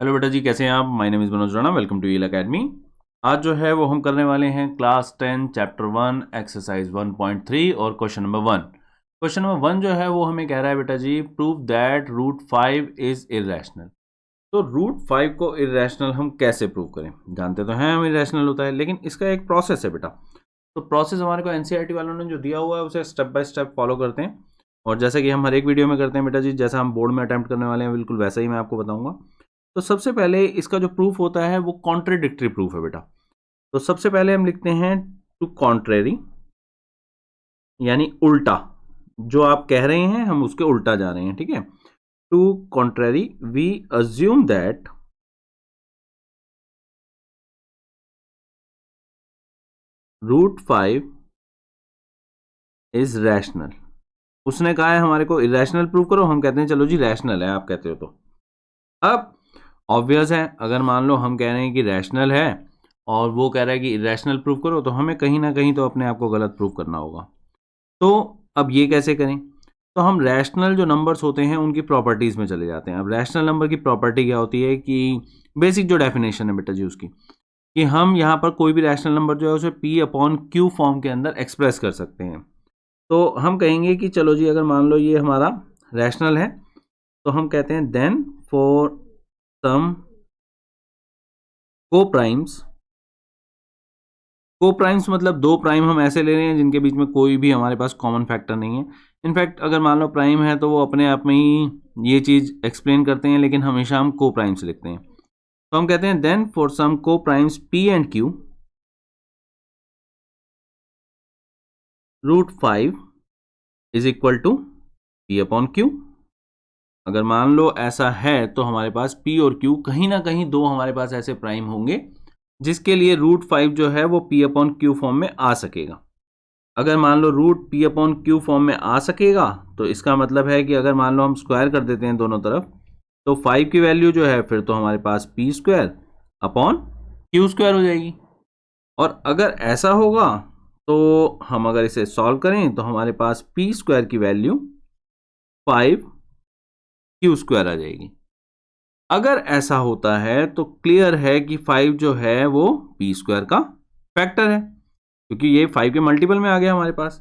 Hello बेटा जी, कैसे हैं आप। My name is Manoj Rana, welcome to eel academy. आज जो है वो हम करने वाले हैं क्लास 10 चैप्टर 1 एक्सरसाइज 1.3 और क्वेश्चन नंबर 1। क्वेश्चन नंबर 1 जो है वो हमें कह रहा है बेटा जी, prove that root 5 is irrational. तो रूट 5 को इरेशनल हम कैसे प्रूव करें। जानते तो हैं हम इरेशनल होता है, लेकिन इसका एक प्रोसेस है बेटा। तो प्रोसेस हमारे को एनसीईआरटी वालों ने जो दिया हुआ है उसे स्टेप बाय स्टेप फॉलो करते हैं। और जैसे कि हम हर एक वीडियो में करते हैं बेटा जी, जैसा हम बोर्ड में अटेम्प्ट करने वाले हैं बिल्कुल वैसा ही मैं आपको बताऊंगा। तो सबसे पहले इसका जो प्रूफ होता है वो कॉन्ट्रेडिक्टरी प्रूफ है बेटा। तो सबसे पहले हम लिखते हैं टू कॉन्ट्रेरी, यानी उल्टा। जो आप कह रहे हैं हम उसके उल्टा जा रहे हैं, ठीक है। To contrary we assume that root 5 is rational. उसने कहा है हमारे को इरेशनल प्रूव करो, हम कहते हैं चलो जी रैशनल है, आप कहते हो तो। अब ऑब्वियस है, अगर मान लो हम कह रहे हैं कि रैशनल है और वो कह रहा है कि इरेशनल प्रूव करो, तो हमें कहीं ना कहीं तो अपने आप को गलत प्रूव करना होगा। तो अब ये कैसे करें। तो हम रैशनल जो नंबर्स होते हैं उनकी प्रॉपर्टीज़ में चले जाते हैं। अब रैशनल नंबर की प्रॉपर्टी क्या होती है कि बेसिक जो डेफिनेशन है बेटा जी उसकी, कि हम यहाँ पर कोई भी रैशनल नंबर जो है उसे पी अपॉन क्यू फॉर्म के अंदर एक्सप्रेस कर सकते हैं। तो हम कहेंगे कि चलो जी, अगर मान लो ये हमारा रैशनल है, तो हम कहते हैं then for some co primes. को प्राइम्स मतलब दो प्राइम हम ऐसे ले रहे हैं जिनके बीच में कोई भी हमारे पास कॉमन फैक्टर नहीं है। इनफैक्ट अगर मान लो प्राइम है तो वो अपने आप में ही ये चीज़ एक्सप्लेन करते हैं, लेकिन हमेशा हम को प्राइम्स लिखते हैं। तो हम कहते हैं then for some co primes P and Q, root 5 is equal to P upon Q. अगर मान लो ऐसा है तो हमारे पास पी और क्यू कहीं ना कहीं दो हमारे पास ऐसे प्राइम होंगे जिसके लिए रूट 5 जो है वो पी अपॉन क्यू फॉर्म में आ सकेगा। अगर मान लो root P upon Q form में आ सकेगा, तो इसका मतलब है कि अगर मान लो हम स्क्वायर कर देते हैं दोनों तरफ, तो 5 की वैल्यू जो है फिर तो हमारे पास P square upon Q square हो जाएगी। और अगर ऐसा होगा तो हम अगर इसे सॉल्व करें तो हमारे पास पी स्क्वायर की वैल्यू 5 क्यू स्क्वायर आ जाएगी। अगर ऐसा होता है तो क्लियर है कि 5 जो है वो पी स्क्वायर का फैक्टर है, क्योंकि ये 5 के मल्टीपल में आ गया हमारे पास।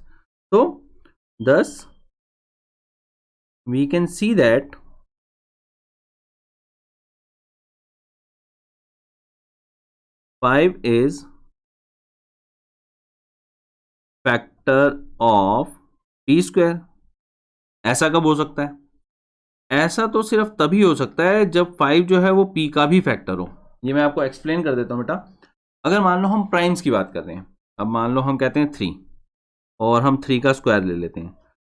तो 10 we can see that 5 is factor of P square. ऐसा कब हो सकता है। ऐसा तो सिर्फ तभी हो सकता है जब 5 जो है वो पी का भी फैक्टर हो। ये मैं आपको एक्सप्लेन कर देता हूं बेटा। अगर मान लो हम प्राइम्स की बात कर रहे हैं, अब मान लो हम कहते हैं 3 और हम 3 का स्क्वायर ले लेते हैं,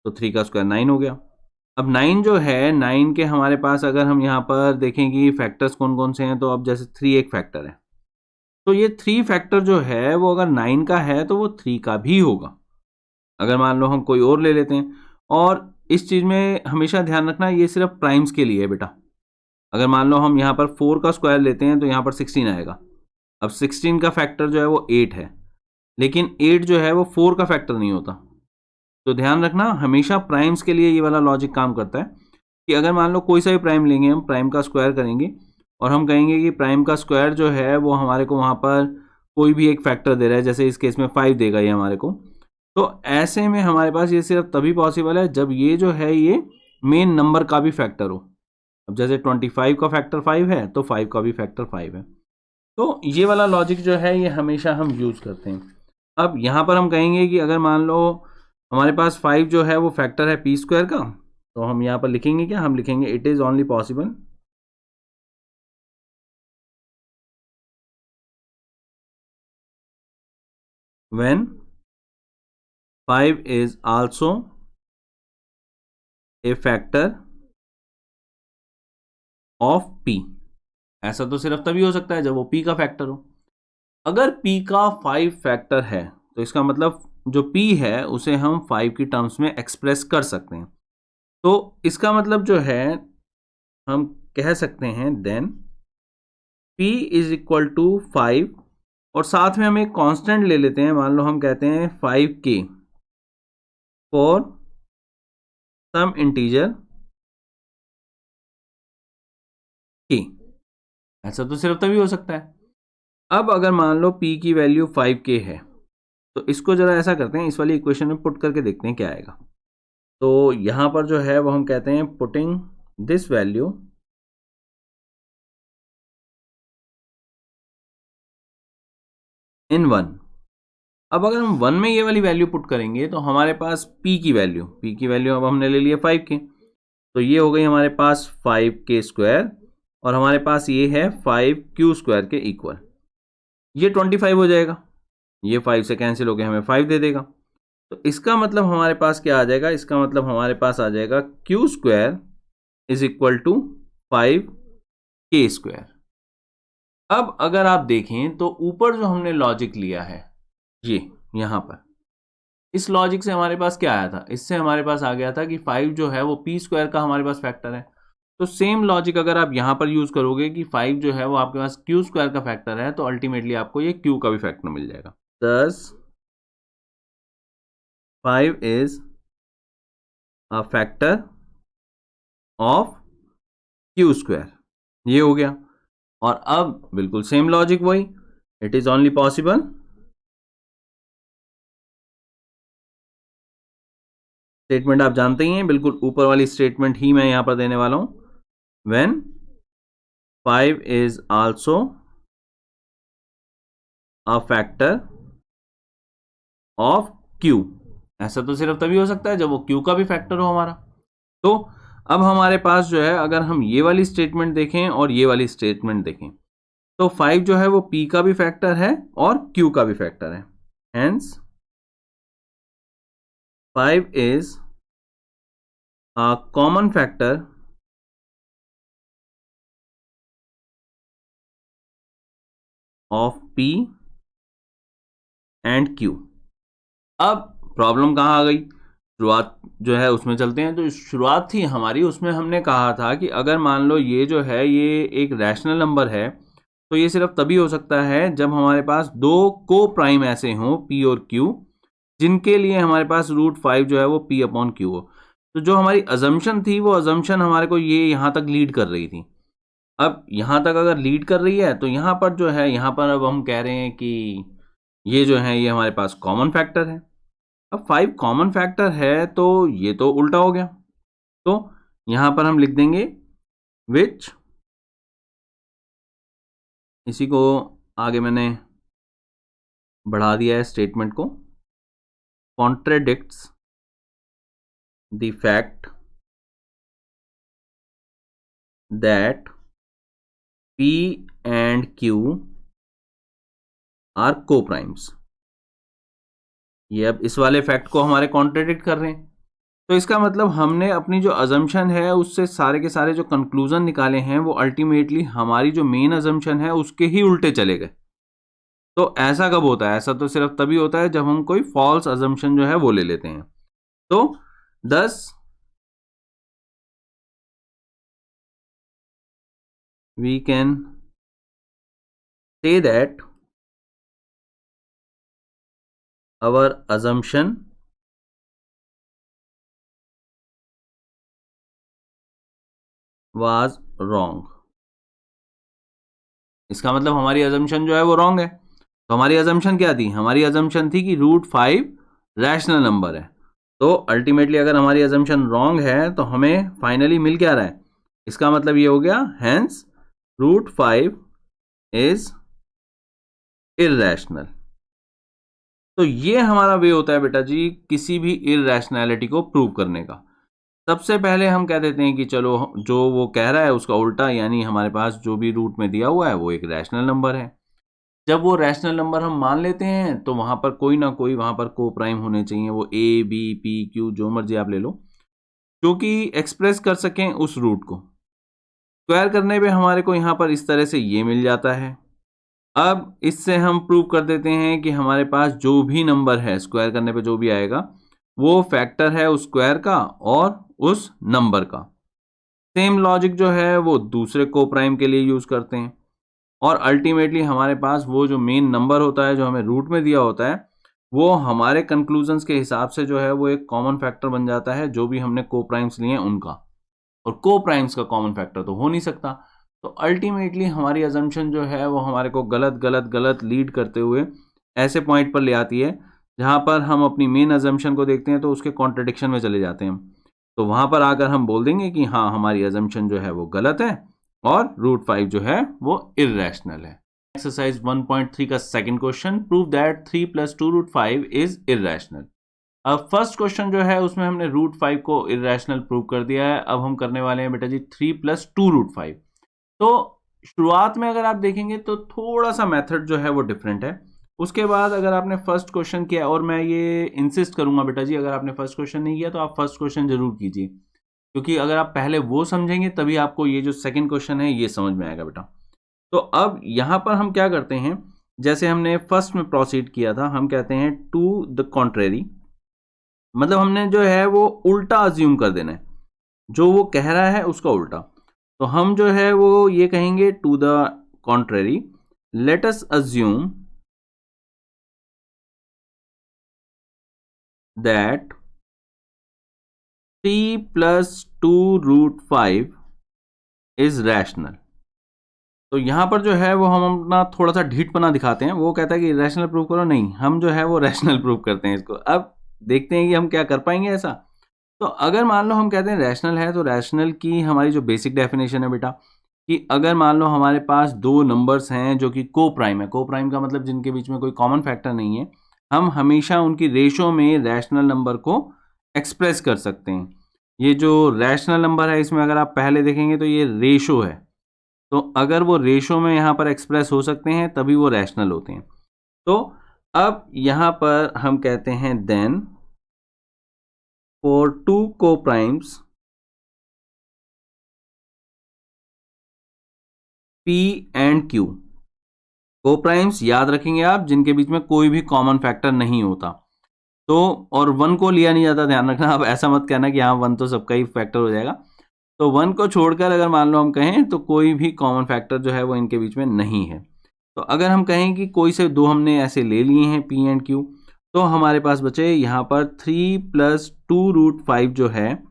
तो 3 का स्क्वायर 9 हो गया। अब 9 जो है, 9 के हमारे पास अगर हम यहाँ पर देखें कि फैक्टर्स कौन कौन से हैं, तो अब जैसे 3 एक फैक्टर है, तो ये 3 फैक्टर जो है वो अगर 9 का है तो वो 3 का भी होगा। अगर मान लो हम कोई और ले लेते हैं, और इस चीज़ में हमेशा ध्यान रखना ये सिर्फ प्राइम्स के लिए है बेटा। अगर मान लो हम यहाँ पर 4 का स्क्वायर लेते हैं तो यहाँ पर 16 आएगा। अब 16 का फैक्टर जो है वो 8 है, लेकिन 8 जो है वो 4 का फैक्टर नहीं होता। तो ध्यान रखना हमेशा प्राइम्स के लिए ये वाला लॉजिक काम करता है, कि अगर मान लो कोई सा भी प्राइम लेंगे, हम प्राइम का स्क्वायर करेंगे और हम कहेंगे कि प्राइम का स्क्वायर जो है वो हमारे को वहाँ पर कोई भी एक फैक्टर दे रहा है, जैसे इस केस में 5 देगा ये हमारे को। तो ऐसे में हमारे पास ये सिर्फ तभी पॉसिबल है जब ये जो है ये मेन नंबर का भी फैक्टर हो। अब जैसे 25 का फैक्टर 5 है तो 5 का भी फैक्टर 5 है। तो ये वाला लॉजिक जो है ये हमेशा हम यूज़ करते हैं। अब यहाँ पर हम कहेंगे कि अगर मान लो हमारे पास 5 जो है वो फैक्टर है पी स्क्वायर का, तो हम यहाँ पर लिखेंगे क्या, हम लिखेंगे it is only possible when 5 is also a factor of P. ऐसा तो सिर्फ तभी हो सकता है जब वो पी का फैक्टर हो। अगर पी का 5 फैक्टर है तो इसका मतलब जो पी है उसे हम 5 की टर्म्स में एक्सप्रेस कर सकते हैं। तो इसका मतलब जो है हम कह सकते हैं then p is equal to 5, और साथ में हम एक कांस्टेंट ले लेते हैं, मान लो हम कहते हैं 5k for some integer k। ऐसा तो सिर्फ तभी हो सकता है। अब अगर मान लो p की वैल्यू 5k है, तो इसको जरा ऐसा करते हैं, इस वाली इक्वेशन में पुट करके देखते हैं क्या आएगा। तो यहां पर जो है वो हम कहते हैं पुटिंग दिस वैल्यू इन 1। अब अगर हम 1 में ये वाली वैल्यू पुट करेंगे तो हमारे पास p की वैल्यू अब हमने ले लिया 5k, तो ये हो गई हमारे पास 5k स्क्वायर, और हमारे पास ये है 5q स्क्वायर के इक्वल। ये 25 हो जाएगा, ये 5 से कैंसिल होकर हमें 5 दे देगा। तो इसका मतलब हमारे पास क्या आ जाएगा, इसका मतलब हमारे पास आ जाएगा q square is equal to 5k square. अब अगर आप देखें तो ऊपर जो हमने लॉजिक लिया है ये यहां पर, इस लॉजिक से हमारे पास क्या आया था, इससे हमारे पास आ गया था कि 5 जो है वो p स्क्वायर का हमारे पास फैक्टर है। तो सेम लॉजिक अगर आप यहां पर यूज करोगे कि 5 जो है वो आपके पास q स्क्वायर का फैक्टर है, तो अल्टीमेटली आपको ये q का भी फैक्टर मिल जाएगा। thus 5 is a factor of q square, ये हो गया। और अब बिल्कुल सेम लॉजिक वही, it is only possible statement आप जानते ही हैं, बिल्कुल ऊपर वाली स्टेटमेंट ही मैं यहां पर देने वाला हूं, when 5 is also a factor of q। ऐसा तो सिर्फ तभी हो सकता है जब वो q का भी फैक्टर हो हमारा। तो अब हमारे पास जो है, अगर हम ये वाली स्टेटमेंट देखें और ये वाली स्टेटमेंट देखें, तो 5 जो है वो p का भी फैक्टर है और q का भी फैक्टर है। Hence 5 is a common factor of p and q। अब प्रॉब्लम कहाँ आ गई, शुरुआत जो है उसमें चलते हैं। तो शुरुआत थी हमारी, उसमें हमने कहा था कि अगर मान लो ये जो है ये एक रैशनल नंबर है, तो ये सिर्फ तभी हो सकता है जब हमारे पास दो को प्राइम ऐसे हों p और q, जिनके लिए हमारे पास √5 जो है वो p अपॉन q हो। तो जो हमारी अजम्पशन थी वो अजम्पशन हमारे को ये यहाँ तक लीड कर रही थी। अब यहाँ तक अगर लीड कर रही है तो यहाँ पर जो है, यहाँ पर अब हम कह रहे हैं कि ये जो है ये हमारे पास कॉमन फैक्टर है। अब 5 कॉमन फैक्टर है तो ये तो उल्टा हो गया, तो यहां पर हम लिख देंगे विच, इसी को आगे मैंने बढ़ा दिया है स्टेटमेंट को, contradicts the fact that p and q are को प्राइम्स। ये अब इस वाले फैक्ट को हमारे कॉन्ट्राडिक्ट कर रहे हैं, तो इसका मतलब हमने अपनी जो अजम्पशन है उससे सारे के सारे जो कंक्लूजन निकाले हैं वो अल्टीमेटली हमारी जो मेन अजम्पशन है उसके ही उल्टे चले गए। तो ऐसा कब होता है, ऐसा तो सिर्फ तभी होता है जब हम कोई फॉल्स अजम्पशन जो है वो ले लेते हैं। तो 10 we can say that our assumption was wrong। इसका मतलब हमारी assumption जो है वो wrong है। तो हमारी assumption क्या थी, हमारी assumption थी कि √5 रैशनल नंबर है। तो अल्टीमेटली अगर हमारी assumption wrong है तो हमें फाइनली मिल क्या रहा है, इसका मतलब ये हो गया hence √5 is irrational। तो ये हमारा वे होता है बेटा जी किसी भी इरैशनैलिटी को प्रूव करने का। सबसे पहले हम कह देते हैं कि चलो जो वो कह रहा है उसका उल्टा, यानी हमारे पास जो भी रूट में दिया हुआ है वो एक रैशनल नंबर है। जब वो रैशनल नंबर हम मान लेते हैं तो वहां पर कोई ना कोई वहां पर को प्राइम होने चाहिए, वो ए बी पी क्यू जो मर्जी आप ले लो, जो कि एक्सप्रेस कर सकें उस रूट को। स्क्वायर करने पे हमारे को यहाँ पर इस तरह से ये मिल जाता है। अब इससे हम प्रूव कर देते हैं कि हमारे पास जो भी नंबर है स्क्वायर करने पे जो भी आएगा वो फैक्टर है उस स्क्वायर का और उस नंबर का। सेम लॉजिक जो है वो दूसरे को प्राइम के लिए यूज करते हैं, और अल्टीमेटली हमारे पास वो जो मेन नंबर होता है जो हमें रूट में दिया होता है वो हमारे कंक्लूजन्स के हिसाब से जो है वो एक कॉमन फैक्टर बन जाता है जो भी हमने को प्राइम्स लिए हैं उनका। और को प्राइम्स का कॉमन फैक्टर तो हो नहीं सकता, तो अल्टीमेटली हमारी अजम्पशन जो है वो हमारे को गलत गलत गलत लीड करते हुए ऐसे पॉइंट पर ले आती है जहाँ पर हम अपनी मेन अजम्पशन को देखते हैं तो उसके कॉन्ट्रडिक्शन में चले जाते हैं। तो वहाँ पर आकर हम बोल देंगे कि हाँ हमारी अजम्पशन जो है वो गलत है और √5 जो है वो इर्रेशनल है। एक्सरसाइज 1.3 का second question, prove that 3 + 2√5 is irrational. अब फर्स्ट क्वेश्चन जो है उसमें हमने √5 को इर्रेशनल प्रूव कर दिया है। अब हम करने वाले हैं बेटा जी 3 + 2√5। तो शुरुआत में अगर आप देखेंगे तो थोड़ा सा मेथड जो है वो डिफरेंट है। उसके बाद अगर आपने फर्स्ट क्वेश्चन किया, और मैं ये इंसिस्ट करूंगा बेटा जी अगर आपने फर्स्ट क्वेश्चन नहीं किया तो आप फर्स्ट क्वेश्चन जरूर कीजिए, क्योंकि अगर आप पहले वो समझेंगे तभी आपको ये जो सेकंड क्वेश्चन है ये समझ में आएगा बेटा। तो अब यहां पर हम क्या करते हैं, जैसे हमने फर्स्ट में प्रोसीड किया था, हम कहते हैं टू द कॉन्ट्रेरी, मतलब हमने जो है वो उल्टा अज्यूम कर देना है, जो वो कह रहा है उसका उल्टा। तो हम जो है वो ये कहेंगे to the contrary, let us assume that 3 + 2√5 is rational. तो यहां पर जो है वो हम अपना थोड़ा सा ढीठपना दिखाते हैं। वो कहता है कि रैशनल प्रूव करो, नहीं हम जो है वो रैशनल प्रूव करते हैं इसको। अब देखते हैं कि हम क्या कर पाएंगे ऐसा। तो अगर मान लो हम कहते हैं रैशनल है, तो रैशनल की हमारी जो बेसिक डेफिनेशन है बेटा कि अगर मान लो हमारे पास दो नंबर्स हैं जो कि को प्राइम है, को प्राइम का मतलब जिनके बीच में कोई कॉमन फैक्टर नहीं है, हम हमेशा उनकी रेशो में रैशनल नंबर को एक्सप्रेस कर सकते हैं। ये जो रैशनल नंबर है इसमें अगर आप पहले देखेंगे तो ये रेशो है, तो अगर वो रेशो में यहाँ पर एक्सप्रेस हो सकते हैं तभी वो रैशनल होते हैं। तो अब यहाँ पर हम कहते हैं देन फॉर टू को प्राइम्स P एंड Q, को प्राइम्स याद रखेंगे आप जिनके बीच में कोई भी कॉमन फैक्टर नहीं होता। तो और वन को लिया नहीं जाता, ध्यान रखना। अब ऐसा मत कहना कि हाँ वन तो सबका ही फैक्टर हो जाएगा। तो वन को छोड़कर अगर मान लो हम कहें तो कोई भी कॉमन फैक्टर जो है वो इनके बीच में नहीं है। तो अगर हम कहें कि कोई से दो हमने ऐसे ले लिए हैं P एंड Q, तो हमारे पास बचे यहाँ पर 3 + 2√5 जो है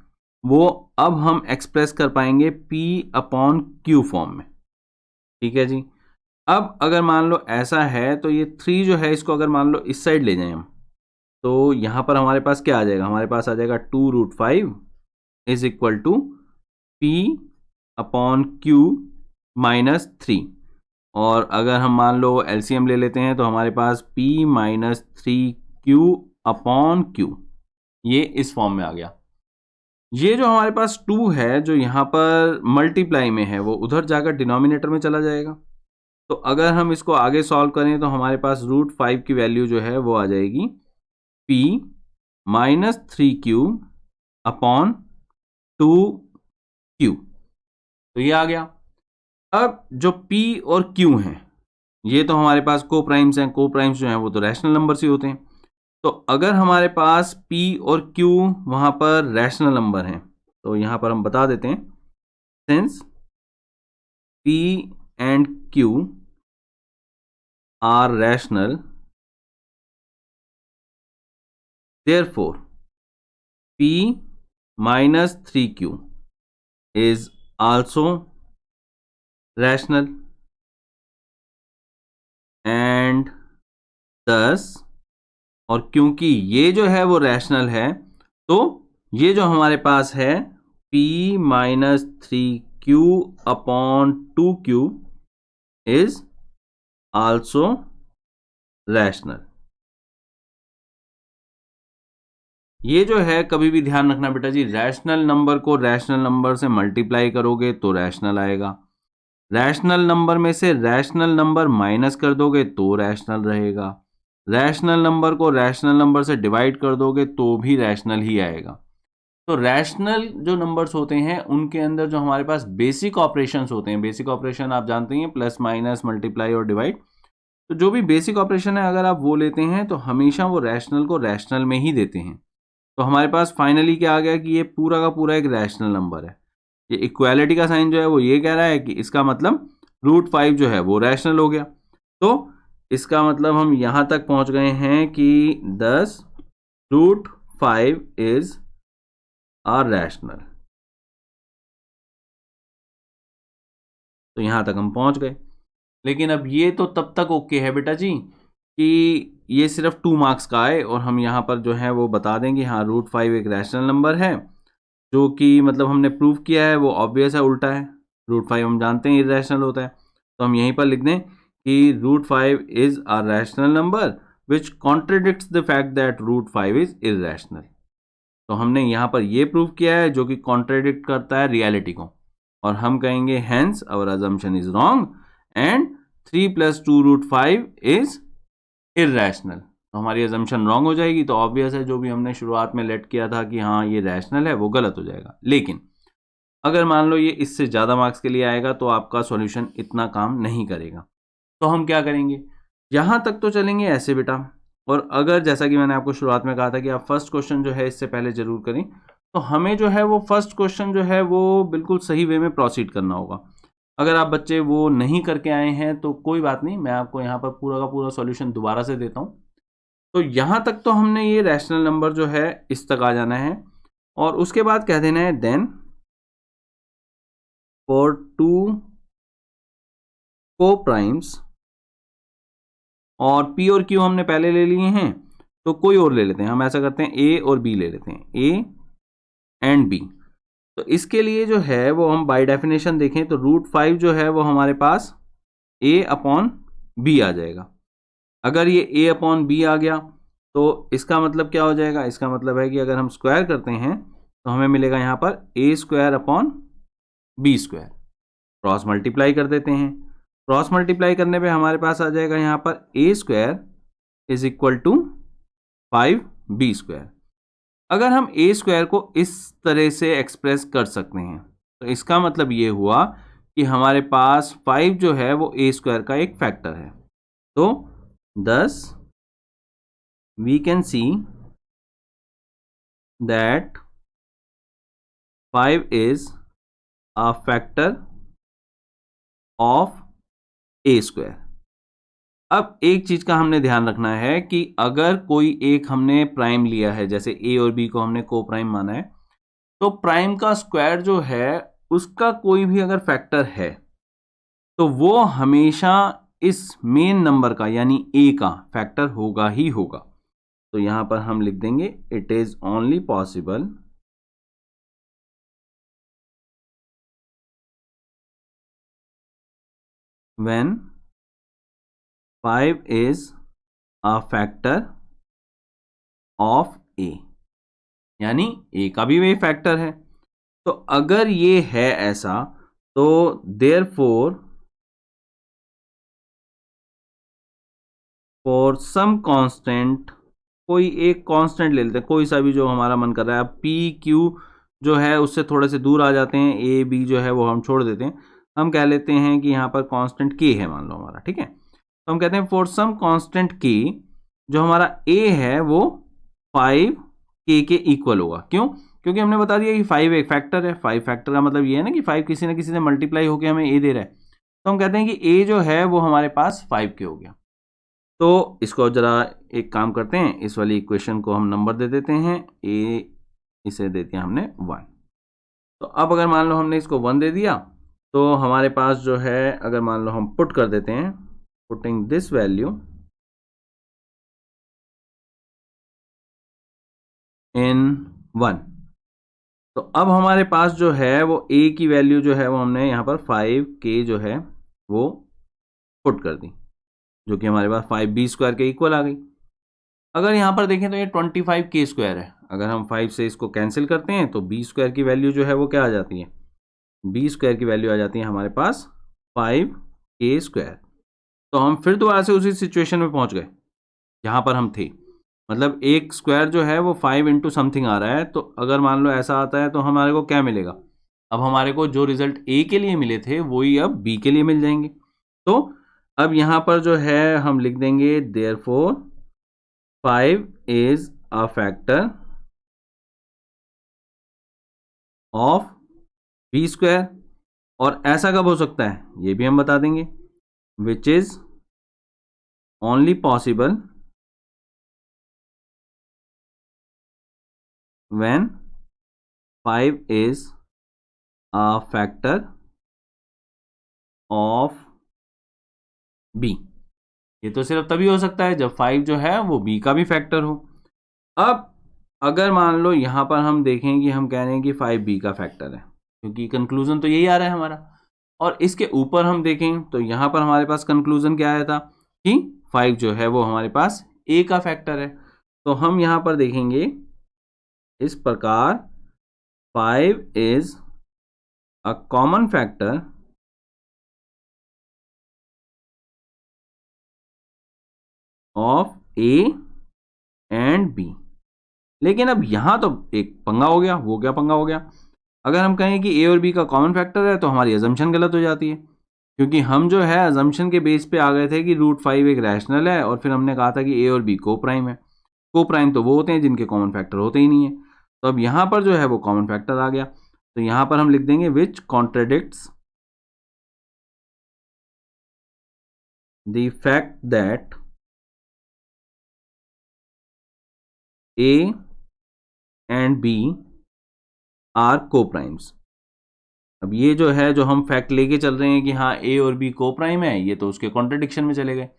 वो अब हम एक्सप्रेस कर पाएंगे P/Q फॉर्म में। ठीक है जी। अब अगर मान लो ऐसा है तो ये 3 जो है इसको अगर मान लो इस साइड ले जाएं हम, तो यहां पर हमारे पास क्या आ जाएगा, हमारे पास आ जाएगा 2√5 इज इक्वल टू P/Q -3। और अगर हम मान लो एलसीएम ले लेते हैं तो हमारे पास P - 3Q/Q, ये इस फॉर्म में आ गया। ये जो हमारे पास 2 है जो यहाँ पर मल्टीप्लाई में है वो उधर जाकर डिनोमिनेटर में चला जाएगा। तो अगर हम इसको आगे सॉल्व करें तो हमारे पास √5 की वैल्यू जो है वो आ जाएगी P - 3Q/2Q। तो ये आ गया। अब जो P और Q हैं ये तो हमारे पास को प्राइम्स हैं, को प्राइम्स जो हैं वो तो रैशनल नंबर्स ही होते हैं। तो अगर हमारे पास P और Q वहां पर रैशनल नंबर हैं तो यहां पर हम बता देते हैं since P and Q are rational, therefore P - 3Q is also rational and thus, और क्योंकि ये जो है वो रैशनल है तो ये जो हमारे पास है P - 3Q/2Q is also rational। ये जो है कभी भी ध्यान रखना बेटा जी, रैशनल नंबर को रैशनल नंबर से मल्टीप्लाई करोगे तो रैशनल आएगा, रैशनल नंबर में से रैशनल नंबर माइनस कर दोगे तो रैशनल रहेगा, रैशनल नंबर को रैशनल नंबर से डिवाइड कर दोगे तो भी रैशनल ही आएगा। तो रैशनल जो नंबर्स होते हैं उनके अंदर जो हमारे पास बेसिक ऑपरेशंस होते हैं, बेसिक ऑपरेशन आप जानते हैं प्लस माइनस मल्टीप्लाई और डिवाइड, तो जो भी बेसिक ऑपरेशन है अगर आप वो लेते हैं तो हमेशा वो रैशनल को रैशनल में ही देते हैं। तो हमारे पास फाइनली क्या आ गया कि ये पूरा का पूरा एक रैशनल नंबर है। ये इक्वालिटी का साइन जो है वो ये कह रहा है कि इसका मतलब √5 जो है वो रैशनल हो गया। तो इसका मतलब हम यहां तक पहुंच गए हैं कि 10 √5 इज आर रैशनल। तो यहाँ तक हम पहुँच गए। लेकिन अब ये तो तब तक ओके है बेटा जी कि ये सिर्फ 2 मार्क्स का आए और हम यहाँ पर जो है वो बता देंगे हाँ √5 एक रैशनल नंबर है, जो कि मतलब हमने प्रूव किया है वो ऑब्वियस है, उल्टा है। √5 हम जानते हैं इरेशनल होता है, तो हम यहीं पर लिख दें कि √5 is a rational number which contradicts the fact that √5 is irrational. तो हमने यहाँ पर ये प्रूव किया है जो कि कॉन्ट्रडिक्ट करता है रियलिटी को, और हम कहेंगे hence our assumption is wrong and 3 + 2√5 is irrational. तो हमारी अजम्पशन रॉन्ग हो जाएगी, तो ऑब्वियस है जो भी हमने शुरुआत में लेट किया था कि हाँ ये रैशनल है वो गलत हो जाएगा। लेकिन अगर मान लो ये इससे ज़्यादा मार्क्स के लिए आएगा तो आपका सॉल्यूशन इतना काम नहीं करेगा। तो हम क्या करेंगे, यहाँ तक तो चलेंगे ऐसे बेटा, और अगर जैसा कि मैंने आपको शुरुआत में कहा था कि आप फर्स्ट क्वेश्चन जो है इससे पहले जरूर करें, तो हमें जो है वो फर्स्ट क्वेश्चन जो है वो बिल्कुल सही वे में प्रोसीड करना होगा। अगर आप बच्चे वो नहीं करके आए हैं तो कोई बात नहीं, मैं आपको यहाँ पर पूरा का पूरा सॉल्यूशन दोबारा से देता हूँ। तो यहाँ तक तो हमने ये रैशनल नंबर जो है इस तक आ जाना है, और उसके बाद कह देना है देन फॉर 2 को-प्राइम्स, और P और Q हमने पहले ले लिए हैं तो कोई और ले लेते हैं। हम ऐसा करते हैं A और B ले लेते हैं, A एंड B। तो इसके लिए जो है वो हम बाय डेफिनेशन देखें तो √5 जो है वो हमारे पास A/B आ जाएगा। अगर ये A/B आ गया तो इसका मतलब क्या हो जाएगा, इसका मतलब है कि अगर हम स्क्वायर करते हैं तो हमें मिलेगा यहाँ पर A²/B²। क्रॉस मल्टीप्लाई कर देते हैं, क्रॉस मल्टीप्लाई करने पे हमारे पास आ जाएगा यहाँ पर A² = 5B²। अगर हम A² को इस तरह से एक्सप्रेस कर सकते हैं तो इसका मतलब ये हुआ कि हमारे पास 5 जो है वो A² का एक फैक्टर है। तो thus we can see that 5 is a factor of A²। अब एक चीज का हमने ध्यान रखना है कि अगर कोई एक हमने प्राइम लिया है, जैसे A और B को हमने को प्राइम माना है, तो प्राइम का स्क्वायर जो है उसका कोई भी अगर फैक्टर है तो वो हमेशा इस मेन नंबर का यानी A का फैक्टर होगा ही होगा। तो यहां पर हम लिख देंगे it is only possible when 5 is a factor of A, यानी A का भी वही फैक्टर है। तो अगर ये है ऐसा तो देयरफॉर फॉर सम कांस्टेंट, कोई एक कांस्टेंट ले लेते हैं, कोई सा भी जो हमारा मन कर रहा है। अब P/Q जो है उससे थोड़े से दूर आ जाते हैं, A/B जो है वो हम छोड़ देते हैं। हम कह लेते हैं कि यहाँ पर कांस्टेंट K है मान लो हमारा, ठीक है। तो हम कहते हैं फॉर सम कांस्टेंट K, जो हमारा A है वो 5K के इक्वल होगा। क्यों? क्योंकि हमने बता दिया कि 5 एक फैक्टर है। 5 फैक्टर का मतलब ये है ना कि 5 किसी ना किसी से मल्टीप्लाई होकर हमें A दे रहा है। तो हम कहते हैं कि A जो है वो हमारे पास 5K हो गया। तो इसको जरा एक काम करते हैं, इस वाली इक्वेशन को हम नंबर दे देते हैं। A इसे दे दिया हमने 1। तो अब अगर मान लो हमने इसको 1 दे दिया तो हमारे पास जो है, अगर मान लो हम पुट कर देते हैं, पुटिंग दिस वैल्यू इन 1, तो अब हमारे पास जो है वो A की वैल्यू जो है वो हमने यहाँ पर 5K जो है वो पुट कर दी, जो कि हमारे पास 5B² के इक्वल आ गई। अगर यहाँ पर देखें तो ये 25K² है। अगर हम 5 से इसको कैंसिल करते हैं तो B² की वैल्यू जो है वो क्या आ जाती है, B² की वैल्यू आ जाती है हमारे पास 5K²। तो हम फिर दोबारा से उसी सिचुएशन में पहुंच गए जहां पर हम थे। मतलब एक स्क्वायर जो है वो 5 इंटू समथिंग आ रहा है, तो अगर मान लो ऐसा आता है तो हमारे को क्या मिलेगा, अब हमारे को जो रिजल्ट A के लिए मिले थे वही अब B के लिए मिल जाएंगे। तो अब यहाँ पर जो है हम लिख देंगे therefore 5 is a factor of B²। और ऐसा कब हो सकता है ये भी हम बता देंगे, which is only possible when 5 is a factor of B. ये तो सिर्फ तभी हो सकता है जब 5 जो है वो बी का भी फैक्टर हो। अब अगर मान लो यहां पर हम देखें कि हम कह रहे हैं कि 5 बी का फैक्टर है, क्योंकि कंक्लूजन तो यही आ रहा है हमारा, और इसके ऊपर हम देखें तो यहां पर हमारे पास कंक्लूजन क्या आया था कि 5 जो है वो हमारे पास ए का फैक्टर है। तो हम यहां पर देखेंगे इस प्रकार 5 is a common factor of A and B. लेकिन अब यहां तो एक पंगा हो गया। वो क्या पंगा हो गया? अगर हम कहें कि ए और बी का कॉमन फैक्टर है तो हमारी अजम्पशन गलत हो जाती है, क्योंकि हम जो है अजम्पशन के बेस पे आ गए थे कि √5 एक रैशनल है, और फिर हमने कहा था कि ए और बी को प्राइम है। को प्राइम तो वो होते हैं जिनके कॉमन फैक्टर होते ही नहीं है। तो अब यहां पर जो है वो कॉमन फैक्टर आ गया, तो यहां पर हम लिख देंगे which contradicts the fact that A and B are को प्राइम्स। अब ये जो है जो हम फैक्ट लेके चल रहे हैं कि हाँ ए और बी को प्राइम है, ये तो उसके कॉन्ट्रडिक्शन में चले गए।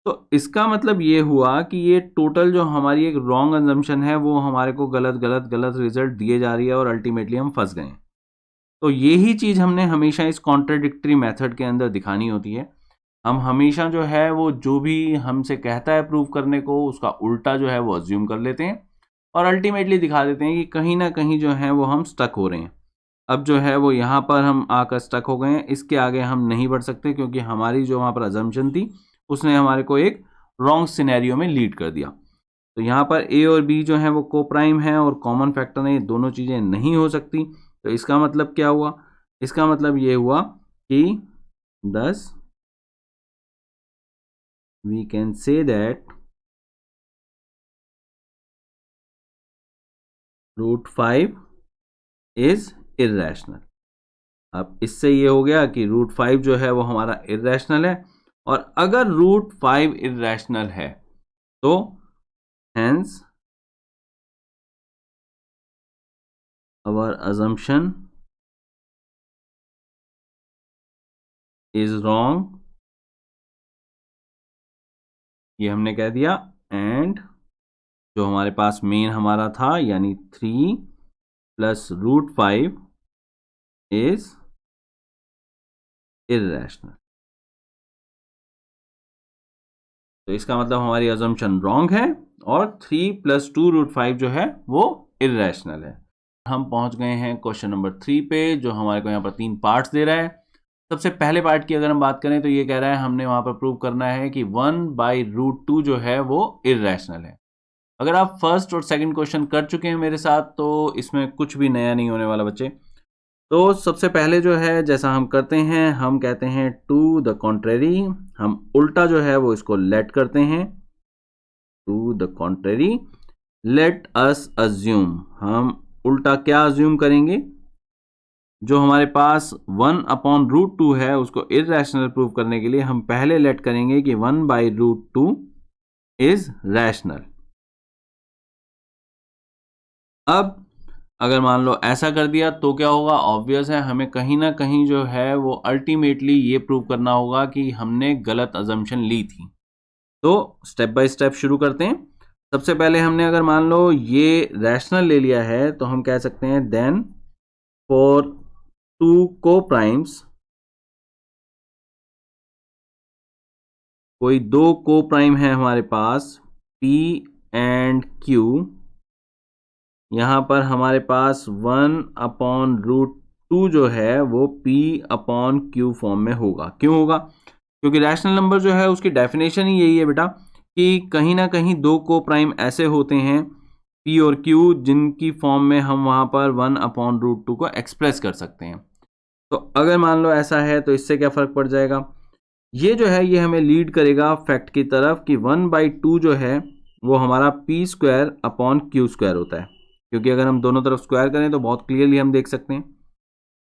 तो इसका मतलब ये हुआ कि ये टोटल जो हमारी एक रॉन्ग अजम्पशन है वो हमारे को गलत गलत गलत रिजल्ट दिए जा रही है, और अल्टीमेटली हम फंस गए हैं। तो यही चीज़ हमने हमेशा इस कॉन्ट्रडिक्टरी मेथड के अंदर दिखानी होती है। हम हमेशा जो है वो जो भी हमसे कहता है प्रूव करने को उसका उल्टा जो है वो अज्यूम कर लेते हैं, और अल्टीमेटली दिखा देते हैं कि कहीं ना कहीं जो है वो हम स्टक हो रहे हैं। अब जो है वो यहाँ पर हम आकर स्टक हो गए हैं, इसके आगे हम नहीं बढ़ सकते, क्योंकि हमारी जो वहाँ पर अजम्पशन थी उसने हमारे को एक रॉन्ग सिनेरियो में लीड कर दिया। तो यहाँ पर ए और बी जो है वो को प्राइम है और कॉमन फैक्टर है, ये दोनों चीज़ें नहीं हो सकती। तो इसका मतलब क्या हुआ? इसका मतलब ये हुआ कि 10 we can say that √5 is irrational. अब इससे ये हो गया कि √5 जो है वो हमारा इर्रेशनल है, और अगर √5 इर्रेशनल है तो hence our assumption is wrong, ये हमने कह दिया। एंड जो हमारे पास मेन हमारा था यानी 3 + √5 इज इर्रेशनल। तो इसका मतलब हमारी अजम्पशन रॉन्ग है, और 3 + 2√5 जो है वो इर्रेशनल है। हम पहुंच गए हैं क्वेश्चन नंबर 3 पे, जो हमारे को यहाँ पर 3 पार्ट्स दे रहा है। सबसे पहले पार्ट की अगर हम बात करें तो ये कह रहा है हमने वहां पर प्रूव करना है कि 1/√2 जो है वो इर्रेशनल है। अगर आप फर्स्ट और सेकंड क्वेश्चन कर चुके हैं मेरे साथ तो इसमें कुछ भी नया नहीं होने वाला बच्चे। तो सबसे पहले जो है जैसा हम करते हैं, हम कहते हैं टू द कॉन्ट्रेरी, हम उल्टा जो है वो इसको लेट करते हैं। To the contrary let us assume, हम उल्टा क्या अज्यूम करेंगे? जो हमारे पास 1/√2 है उसको इर्रेशनल प्रूव करने के लिए हम पहले लेट करेंगे कि 1/√2 इज रैशनल। अब अगर मान लो ऐसा कर दिया तो क्या होगा? ऑब्वियस है हमें कहीं ना कहीं जो है वो अल्टीमेटली ये प्रूव करना होगा कि हमने गलत अजम्पशन ली थी। तो स्टेप बाय स्टेप शुरू करते हैं। सबसे पहले हमने अगर मान लो ये रैशनल ले लिया है तो हम कह सकते हैं देन फॉर 2 को प्राइम्स, कोई 2 को प्राइम है हमारे पास P एंड Q, यहां पर हमारे पास 1/√2 जो है वो P/Q फॉर्म में होगा। क्यों होगा? क्योंकि रैशनल नंबर जो है उसकी डेफिनेशन ही यही है बेटा कि कहीं ना कहीं 2 को प्राइम ऐसे होते हैं P और Q जिनकी फॉर्म में हम वहां पर 1/√2 को एक्सप्रेस कर सकते हैं। तो अगर मान लो ऐसा है तो इससे क्या फर्क पड़ जाएगा? ये जो है ये हमें लीड करेगा फैक्ट की तरफ कि 1/2 जो है वो हमारा P²/Q² होता है, क्योंकि अगर हम दोनों तरफ स्क्वायर करें तो बहुत क्लियरली हम देख सकते हैं।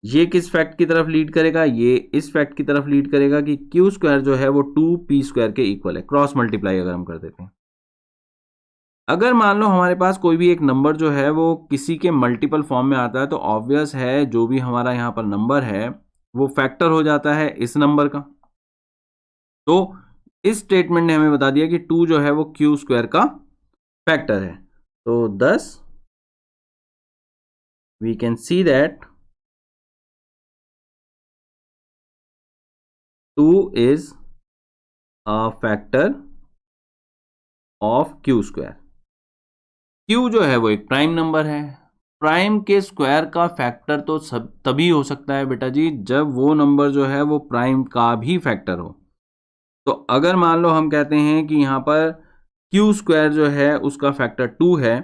ये किस फैक्ट की तरफ लीड करेगा? ये इस फैक्ट की तरफ लीड करेगा कि Q² जो है वो 2P² के इक्वल है। क्रॉस मल्टीप्लाई अगर हम कर देते हैं, अगर मान लो हमारे पास कोई भी एक नंबर जो है वो किसी के मल्टीपल फॉर्म में आता है तो ऑब्वियस है जो भी हमारा यहाँ पर नंबर है वो फैक्टर हो जाता है इस नंबर का। तो इस स्टेटमेंट ने हमें बता दिया कि 2 जो है वो क्यू स्क्वायर का फैक्टर है। तो thus we can see that 2 is a factor of q square. q जो है वो एक प्राइम नंबर है। प्राइम के स्क्वायर का फैक्टर तो तभी हो सकता है बेटा जी जब वो नंबर जो है वो प्राइम का भी फैक्टर हो। तो अगर मान लो हम कहते हैं कि यहाँ पर q स्क्वायर जो है उसका फैक्टर 2 है,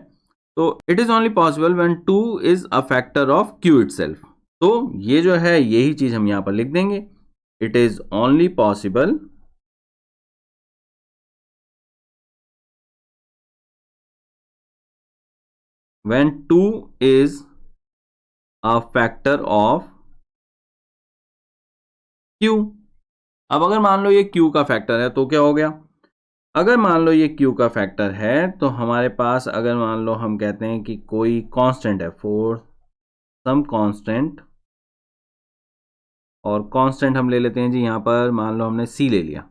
तो it is only possible when 2 is a factor of q itself. तो ये जो है यही चीज हम यहां पर लिख देंगे, it is only possible when 2 is a factor of q। अब अगर मान लो ये q का फैक्टर है तो क्या हो गया, अगर मान लो ये q का फैक्टर है तो हमारे पास अगर मान लो हम कहते हैं कि कोई कांस्टेंट है, फॉर सम कांस्टेंट, और कांस्टेंट हम ले लेते हैं जी यहां पर मान लो हमने c ले लिया।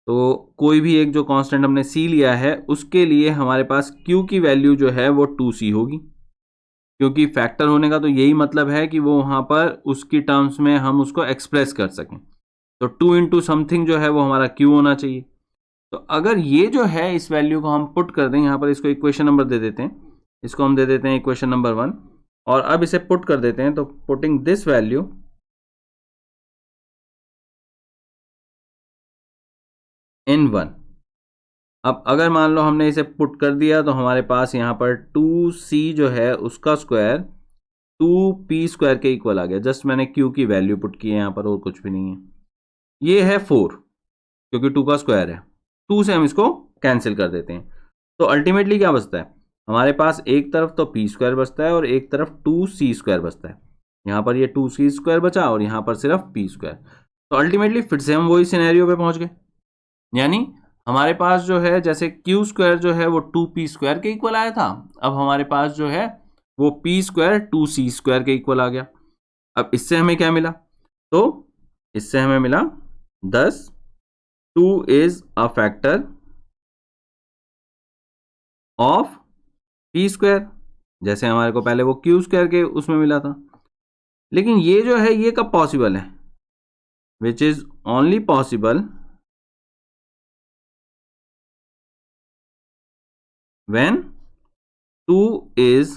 तो कोई भी एक जो कांस्टेंट हमने c लिया है उसके लिए हमारे पास q की वैल्यू जो है वो 2c होगी, क्योंकि फैक्टर होने का तो यही मतलब है कि वो वहां पर उसकी टर्म्स में हम उसको एक्सप्रेस कर सकें। तो 2 इंटू समथिंग जो है वो हमारा q होना चाहिए। तो अगर ये जो है इस वैल्यू को हम पुट कर दें यहां पर, इसको इक्वेशन नंबर दे देते हैं, इसको हम दे देते हैं इक्वेशन नंबर 1, और अब इसे पुट कर देते हैं। तो पुटिंग दिस वैल्यू इन 1, अब अगर मान लो हमने इसे पुट कर दिया तो हमारे पास यहाँ पर 2c जो है उसका स्क्वायर 2p स्क्वायर के इक्वल आ गया। जस्ट मैंने q की वैल्यू पुट की है यहाँ पर, और कुछ भी नहीं है। ये है 4, क्योंकि 2 का स्क्वायर है। 2 से हम इसको कैंसिल कर देते हैं। तो अल्टीमेटली क्या बचता है हमारे पास, एक तरफ तो p स्क्वायर बचता है और एक तरफ 2c स्क्वायर बचता है। यहाँ पर ये 2c स्क्वायर बचा और यहाँ पर सिर्फ p स्क्वायर। तो अल्टीमेटली फिर से हम वही सिनेरियो पे पहुंच गए, यानी हमारे पास जो है जैसे क्यू स्क्वायर जो है वो 2p स्क्वायर के इक्वल आया था, अब हमारे पास जो है वो p स्क्वायर 2c स्क्वायर के इक्वल आ गया। अब इससे हमें क्या मिला, तो इससे हमें मिला 10 2 is a factor of p square, जैसे हमारे को पहले वो क्यू स्क्वायर के उसमें मिला था। लेकिन ये जो है ये कब पॉसिबल है, विच is only possible when 2 is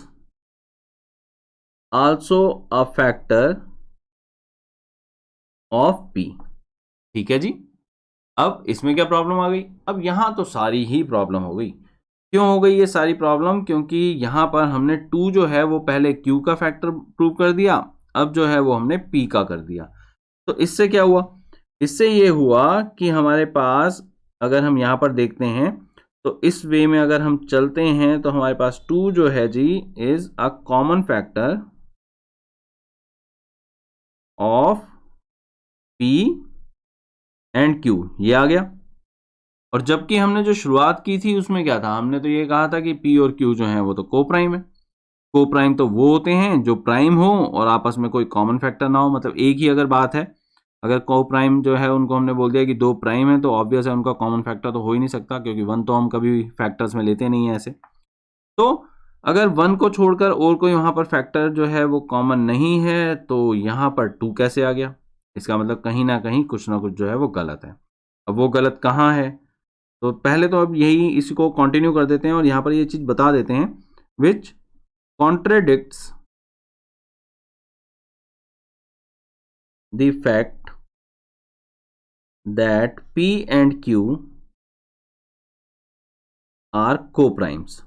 also a factor of p। ठीक है जी। अब इसमें क्या प्रॉब्लम आ गई, अब यहां तो सारी ही प्रॉब्लम हो गई। क्यों हो गई ये सारी प्रॉब्लम, क्योंकि यहां पर हमने 2 जो है वो पहले q का फैक्टर प्रूव कर दिया, अब जो है वो हमने p का कर दिया। तो इससे क्या हुआ, इससे ये हुआ कि हमारे पास अगर हम यहां पर देखते हैं तो इस वे में अगर हम चलते हैं तो हमारे पास 2 जो है जी is a common factor of p and q, ये आ गया। और जबकि हमने जो शुरुआत की थी उसमें क्या था, हमने तो ये कहा था कि p और q जो है वो तो को प्राइम है। को प्राइम तो वो होते हैं जो प्राइम हो और आपस में कोई कॉमन फैक्टर ना हो, मतलब एक ही अगर बात है, अगर को प्राइम जो है उनको हमने बोल दिया कि दो प्राइम है तो ऑब्वियस है उनका कॉमन फैक्टर तो हो ही नहीं सकता, क्योंकि 1 तो हम कभी फैक्टर्स में लेते नहीं है ऐसे। तो अगर 1 को छोड़कर और कोई वहां पर फैक्टर जो है वो कॉमन नहीं है तो यहाँ पर 2 कैसे आ गया, इसका मतलब कहीं ना कुछ जो है वो गलत है। अब वो गलत कहाँ है, तो पहले तो अब यही इसको कंटिन्यू कर देते हैं और यहाँ पर ये चीज बता देते हैं, which contradicts the fact that p and q are coprimes.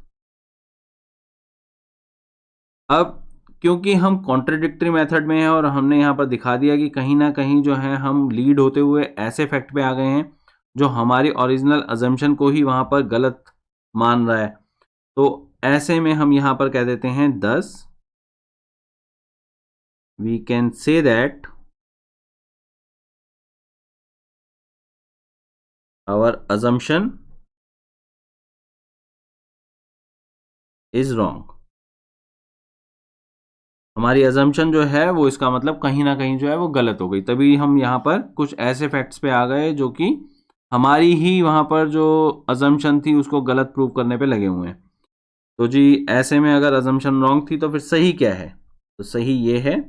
अब क्योंकि हम कॉन्ट्रेडिक्टरी मेथड में हैं और हमने यहाँ पर दिखा दिया कि कहीं ना कहीं जो है हम लीड होते हुए ऐसे फैक्ट पे आ गए हैं जो हमारी ओरिजिनल अजम्पशन को ही वहाँ पर गलत मान रहा है, तो ऐसे में हम यहाँ पर कह देते हैं 10 we can say that our assumption is wrong. हमारी अजम्पशन जो है वो इसका मतलब कहीं ना कहीं जो है वो गलत हो गई, तभी हम यहाँ पर कुछ ऐसे फैक्ट्स पे आ गए जो कि हमारी ही वहाँ पर जो अजम्पशन थी उसको गलत प्रूव करने पे लगे हुए हैं। तो जी ऐसे में अगर अजम्पशन रॉन्ग थी तो फिर सही क्या है? तो सही ये है,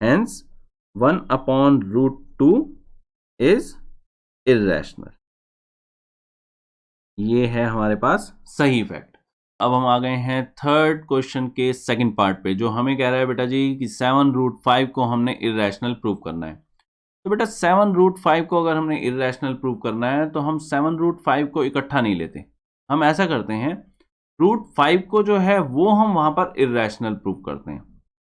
हेंस 1/√2 इज इर्रेशनल। ये है हमारे पास सही फैक्ट। अब हम आ गए हैं थर्ड क्वेश्चन के सेकंड पार्ट पे, जो हमें कह रहा है बेटा जी कि 7√5 को हमने इर्रेशनल प्रूव करना है। तो बेटा 7√5 को अगर हमने इर्रेशनल प्रूव करना है तो हम 7√5 को इकट्ठा नहीं लेते, हम ऐसा करते हैं √5 को जो है वो हम वहां पर इर्रेशनल प्रूव करते हैं।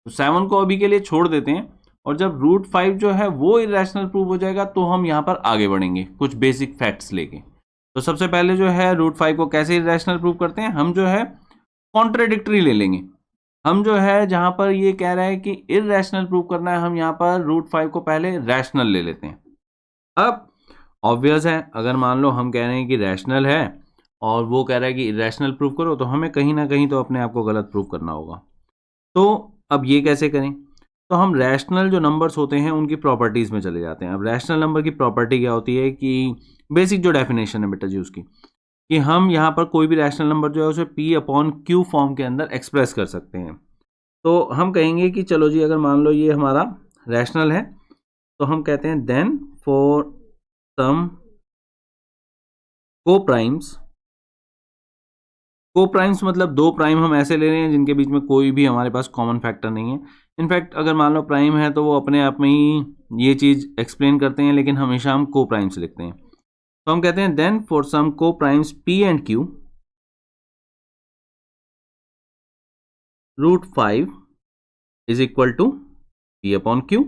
तो 7 को अभी के लिए छोड़ देते हैं, और जब √5 जो है वो इर्रेशनल प्रूव हो जाएगा तो हम यहाँ पर आगे बढ़ेंगे कुछ बेसिक फैक्ट्स लेके। तो सबसे पहले जो है √5 को कैसे इर्रेशनल प्रूव करते हैं, हम जो है कॉन्ट्राडिक्टरी ले लेंगे। हम जो है जहां पर ये कह रहा है कि इर्रेशनल प्रूव करना है, हम यहाँ पर √5 को पहले रैशनल ले लेते हैं। अब ऑब्वियस है, अगर मान लो हम कह रहे हैं कि रैशनल है और वो कह रहा है कि इर्रेशनल प्रूव करो, तो हमें कहीं ना कहीं तो अपने आप को गलत प्रूव करना होगा। तो अब ये कैसे करें? तो हम रैशनल जो नंबर्स होते हैं उनकी प्रॉपर्टीज में चले जाते हैं। अब रैशनल नंबर की प्रॉपर्टी क्या होती है कि बेसिक जो डेफिनेशन है बेटा जी उसकी, कि हम यहाँ पर कोई भी रैशनल नंबर जो है उसे P/Q फॉर्म के अंदर एक्सप्रेस कर सकते हैं। तो हम कहेंगे कि चलो जी अगर मान लो ये हमारा रैशनल है, तो हम कहते हैं then for some coprimes, coprimes मतलब दो प्राइम हम ऐसे ले रहे हैं जिनके बीच में कोई भी हमारे पास कॉमन फैक्टर नहीं है। इनफैक्ट अगर मान लो प्राइम है तो वो अपने आप में ही ये चीज़ एक्सप्लेन करते हैं, लेकिन हमेशा हम कोप्राइम्स लिखते हैं। तो हम कहते हैं then for some coprimes P and Q, √5 is equal to P/Q।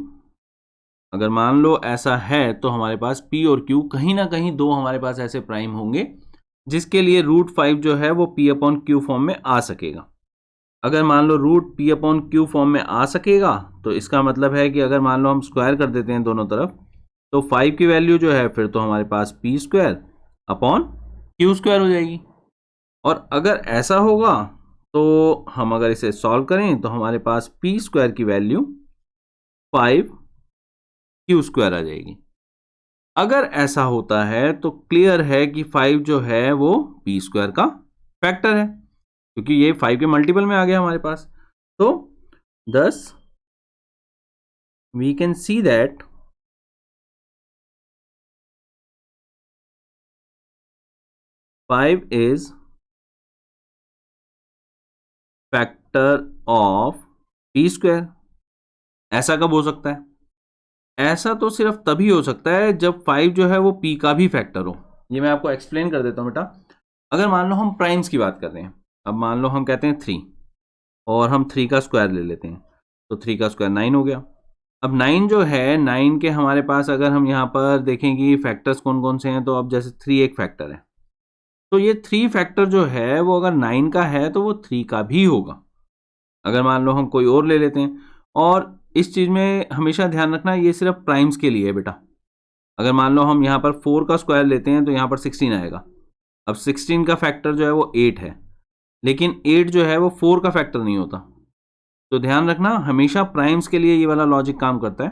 अगर मान लो ऐसा है तो हमारे पास P और Q कहीं ना कहीं दो हमारे पास ऐसे प्राइम होंगे जिसके लिए √5 जो है वो P/Q फॉर्म में आ सकेगा। अगर मान लो √P/Q फॉर्म में आ सकेगा तो इसका मतलब है कि अगर मान लो हम स्क्वायर कर देते हैं दोनों तरफ, तो 5 की वैल्यू जो है फिर तो हमारे पास P²/Q² हो जाएगी। और अगर ऐसा होगा तो हम अगर इसे सॉल्व करें तो हमारे पास P² की वैल्यू 5Q² आ जाएगी। अगर ऐसा होता है तो क्लियर है कि 5 जो है वो P² का फैक्टर है, क्योंकि ये 5 के मल्टीपल में आ गया हमारे पास। तो thus we can see that 5 is factor of P²। ऐसा कब हो सकता है? ऐसा तो सिर्फ तभी हो सकता है जब 5 जो है वो P का भी फैक्टर हो। ये मैं आपको एक्सप्लेन कर देता हूं बेटा। अगर मान लो हम प्राइम्स की बात कर रहे हैं, अब मान लो हम कहते हैं 3 और हम 3 का स्क्वायर ले लेते हैं, तो 3 का स्क्वायर 9 हो गया। अब 9 जो है, 9 के हमारे पास अगर हम यहाँ पर देखें कि फैक्टर्स कौन कौन से हैं, तो अब जैसे 3 एक फैक्टर है, तो ये 3 फैक्टर जो है वो अगर 9 का है तो वो 3 का भी होगा। अगर मान लो हम कोई और ले लेते हैं, और इस चीज़ में हमेशा ध्यान रखना ये सिर्फ प्राइम्स के लिए है बेटा। अगर मान लो हम यहाँ पर 4 का स्क्वायर लेते हैं तो यहाँ पर 16 आएगा। अब 16 का फैक्टर जो है वो 8 है, लेकिन 8 जो है वो 4 का फैक्टर नहीं होता। तो ध्यान रखना हमेशा प्राइम्स के लिए ये वाला लॉजिक काम करता है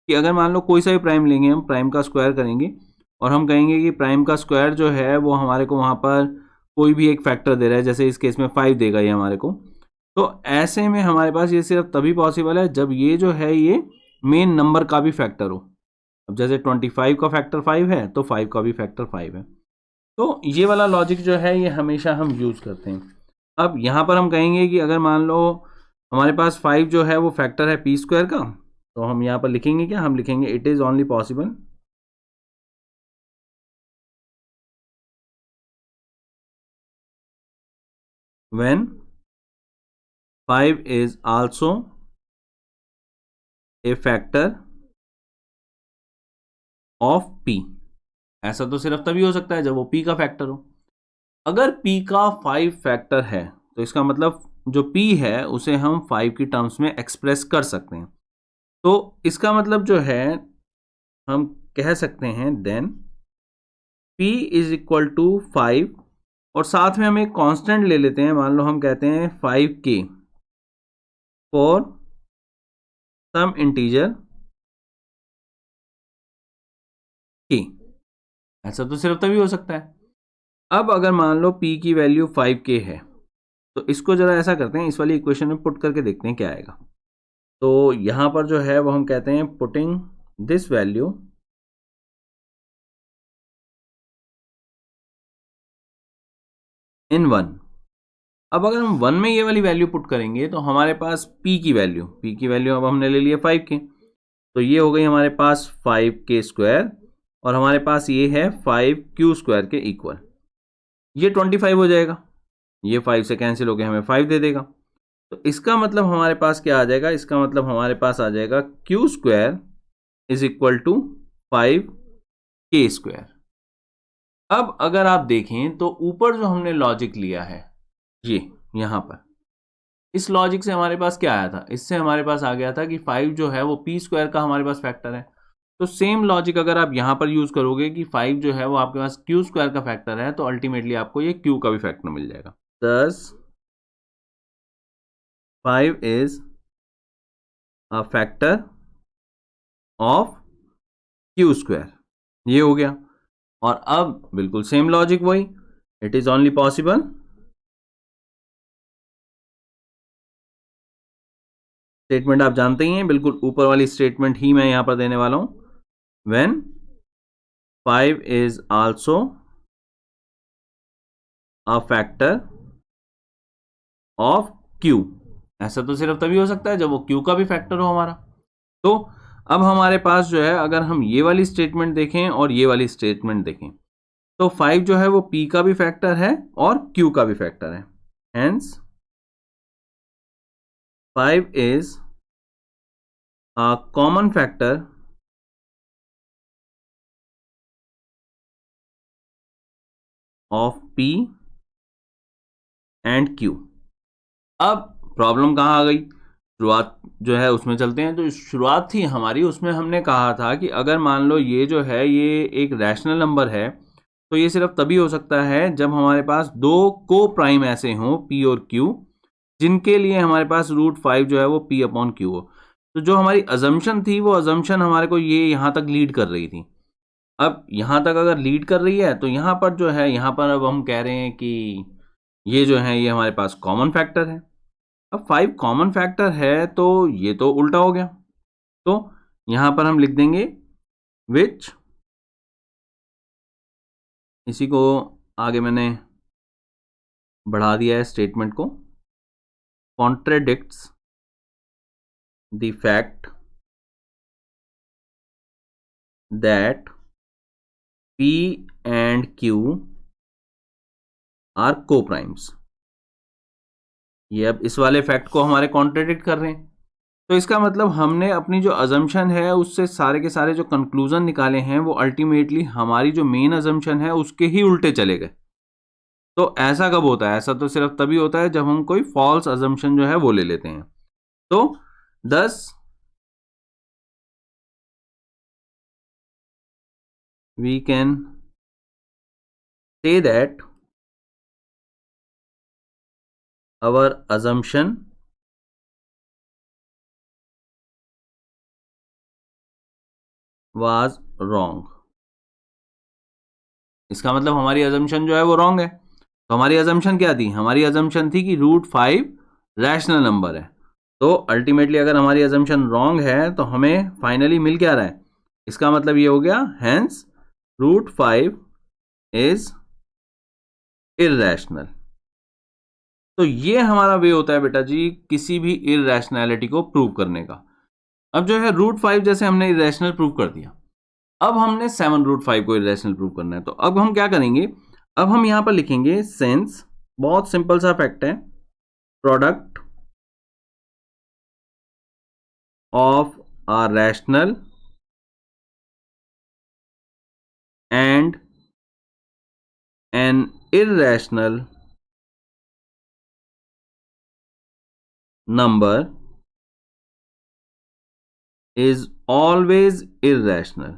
कि अगर मान लो कोई सा भी प्राइम लेंगे, हम प्राइम का स्क्वायर करेंगे और हम कहेंगे कि प्राइम का स्क्वायर जो है वो हमारे को वहाँ पर कोई भी एक फैक्टर दे रहा है, जैसे इस केस में 5 देगा ये हमारे को, तो ऐसे में हमारे पास ये सिर्फ तभी पॉसिबल है जब ये जो है ये मेन नंबर का भी फैक्टर हो। अब जैसे 25 का फैक्टर 5 है तो 5 का भी फैक्टर 5 है। तो ये वाला लॉजिक जो है ये हमेशा हम यूज़ करते हैं। अब यहाँ पर हम कहेंगे कि अगर मान लो हमारे पास 5 जो है वो फैक्टर है P² का, तो हम यहाँ पर लिखेंगे क्या, हम लिखेंगे it is only possible when 5 is also a factor of P। ऐसा तो सिर्फ तभी हो सकता है जब वो P का फैक्टर हो। अगर P का 5 फैक्टर है तो इसका मतलब जो P है उसे हम 5 की टर्म्स में एक्सप्रेस कर सकते हैं। तो इसका मतलब जो है हम कह सकते हैं then P is equal to 5, और साथ में हम एक कांस्टेंट ले लेते हैं, मान लो हम कहते हैं 5K for some integer k। ऐसा तो सिर्फ तभी हो सकता है। अब अगर मान लो p की वैल्यू 5k है, तो इसको जरा ऐसा करते हैं, इस वाली इक्वेशन में पुट करके देखते हैं क्या आएगा। तो यहां पर जो है वो हम कहते हैं पुटिंग दिस वैल्यू इन 1। अब अगर हम 1 में ये वाली वैल्यू पुट करेंगे तो हमारे पास p की वैल्यू अब हमने ले लिया 5k, तो ये हो गई हमारे पास 5k स्क्वायर, और हमारे पास ये है 5q स्क्वायर के इक्वल। ये 25 हो जाएगा, ये 5 से कैंसिल हो गया, हमें 5 दे देगा। तो इसका मतलब हमारे पास क्या आ जाएगा, इसका मतलब हमारे पास आ जाएगा q square is equal to 5k square. अब अगर आप देखें तो ऊपर जो हमने लॉजिक लिया है ये यहां पर, इस लॉजिक से हमारे पास क्या आया था, इससे हमारे पास आ गया था कि 5 जो है वो p स्क्वायर का हमारे पास फैक्टर है। तो सेम लॉजिक अगर आप यहां पर यूज करोगे कि 5 जो है वो आपके पास q स्क्वायर का फैक्टर है, तो अल्टीमेटली आपको ये q का भी फैक्टर मिल जाएगा। thus 5 is a factor of q square, ये हो गया। और अब बिल्कुल सेम लॉजिक वही, it is only possible statement आप जानते ही हैं, बिल्कुल ऊपर वाली स्टेटमेंट ही मैं यहां पर देने वाला हूं, when 5 is also a factor of q। ऐसा तो सिर्फ तभी हो सकता है जब वो q का भी फैक्टर हो हमारा। तो अब हमारे पास जो है, अगर हम ये वाली स्टेटमेंट देखें और ये वाली स्टेटमेंट देखें, तो 5 जो है वो p का भी फैक्टर है और q का भी फैक्टर है। Hence 5 is a common factor of p and q। अब प्रॉब्लम कहाँ आ गई, शुरुआत जो है उसमें चलते हैं। तो शुरुआत थी हमारी, उसमें हमने कहा था कि अगर मान लो ये जो है ये एक रैशनल नंबर है, तो ये सिर्फ तभी हो सकता है जब हमारे पास दो को प्राइम ऐसे हों p और q, जिनके लिए हमारे पास √5 जो है वो p अपॉन q हो। तो जो हमारी अजम्पशन थी वो अजम्पशन हमारे को ये यहाँ तक लीड कर रही थी। अब यहाँ तक अगर लीड कर रही है तो यहाँ पर जो है, यहाँ पर अब हम कह रहे हैं कि ये जो है ये हमारे पास कॉमन फैक्टर है। अब 5 कॉमन फैक्टर है तो ये तो उल्टा हो गया, तो यहां पर हम लिख देंगे विच, इसी को आगे मैंने बढ़ा दिया है स्टेटमेंट को, contradicts the fact that p and q are को प्राइम्स। ये अब इस वाले फैक्ट को हमारे कॉन्ट्रेडिक्ट कर रहे हैं, तो इसका मतलब हमने अपनी जो अजम्पशन है उससे सारे के सारे जो कंक्लूजन निकाले हैं वो अल्टीमेटली हमारी जो मेन अजम्पशन है उसके ही उल्टे चले गए। तो ऐसा कब होता है, ऐसा तो सिर्फ तभी होता है जब हम कोई फॉल्स अजम्पशन जो है वो ले लेते हैं। तो 10 we can say that our assumption was wrong। इसका मतलब हमारी assumption जो है वो wrong है। तो हमारी assumption क्या थी, हमारी assumption थी कि √5 रैशनल नंबर है। तो अल्टीमेटली अगर हमारी assumption wrong है तो हमें फाइनली मिल क्या रहा है, इसका मतलब ये हो गया hence √5 is irrational। तो ये हमारा वे होता है बेटा जी किसी भी इररेशनैलिटी को प्रूव करने का। अब जो है √5 जैसे हमने इररेशनल प्रूव कर दिया, अब हमने 7√5 को इररेशनल प्रूव करना है। तो अब हम क्या करेंगे, अब हम यहां पर लिखेंगे सिंस, बहुत सिंपल सा फैक्ट है, product of a rational and an irrational number is always irrational.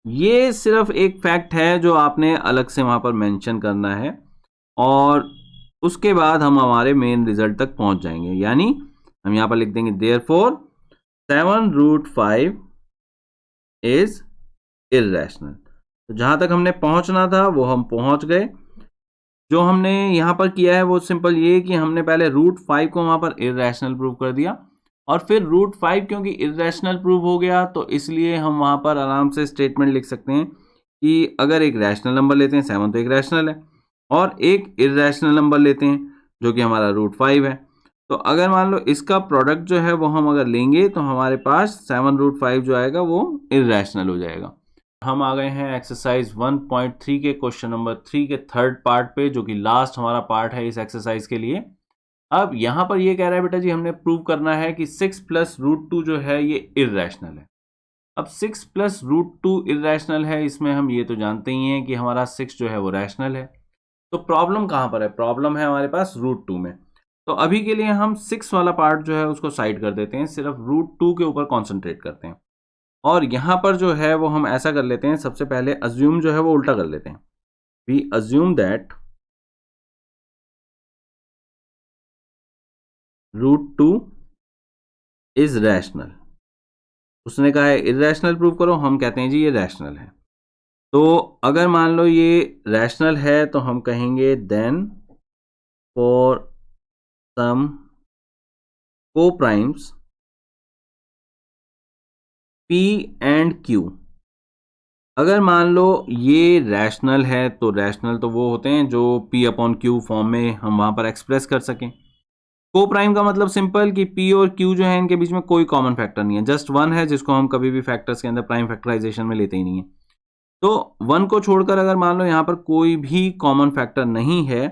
ये सिर्फ एक फैक्ट है जो आपने अलग से वहां पर मेंशन करना है, और उसके बाद हम हमारे मेन रिजल्ट तक पहुंच जाएंगे। यानी हम यहां पर लिख देंगे देयरफॉर 7√5 इज इर्रेशनल। तो जहां तक हमने पहुंचना था वो हम पहुंच गए। जो हमने यहां पर किया है वो सिंपल ये कि हमने पहले √5 को वहां पर इर्रेशनल प्रूव कर दिया, और फिर √5 क्योंकि इर्रेशनल प्रूव हो गया तो इसलिए हम वहां पर आराम से स्टेटमेंट लिख सकते हैं कि अगर एक रैशनल नंबर लेते हैं 7 तो एक रैशनल है, और एक इर्रेशनल नंबर लेते हैं जो कि हमारा √5 है, तो अगर मान लो इसका प्रोडक्ट जो है वो हम अगर लेंगे तो हमारे पास 7√5 जो आएगा वो इर्रेशनल हो जाएगा। हम आ गए हैं एक्सरसाइज 1.3 के क्वेश्चन नंबर 3 के थर्ड पार्ट पे, जो कि लास्ट हमारा पार्ट है इस एक्सरसाइज के लिए। अब यहां पर ये कह रहा है बेटा जी हमने प्रूव करना है कि 6 + √2 जो है ये इर्रेशनल है। अब 6 + √2 इर्रेशनल है, इसमें हम ये तो जानते ही हैं कि हमारा 6 जो है वो रैशनल है। तो प्रॉब्लम कहां पर है? प्रॉब्लम है हमारे पास √2 में। तो अभी के लिए हम 6 वाला पार्ट जो है उसको साइड कर देते हैं, सिर्फ √2 के ऊपर कॉन्सेंट्रेट करते हैं। और यहां पर जो है वो हम ऐसा कर लेते हैं, सबसे पहले अज्यूम जो है वो उल्टा कर लेते हैं। We assume that √2 is rational. उसने कहा है इर्रेशनल प्रूव करो, हम कहते हैं जी ये रैशनल है। तो अगर मान लो ये रैशनल है तो हम कहेंगे then for some co primes P and Q, अगर मान लो ये रैशनल है तो रैशनल तो वो होते हैं जो P/Q फॉर्म में हम वहां पर एक्सप्रेस कर सकें। को प्राइम का मतलब सिंपल कि P और Q जो है इनके बीच में कोई कॉमन फैक्टर नहीं है, जस्ट वन है जिसको हम कभी भी फैक्टर्स के अंदर प्राइम फैक्टराइजेशन में लेते ही नहीं है। तो वन को छोड़कर अगर मान लो यहाँ पर कोई भी कॉमन फैक्टर नहीं है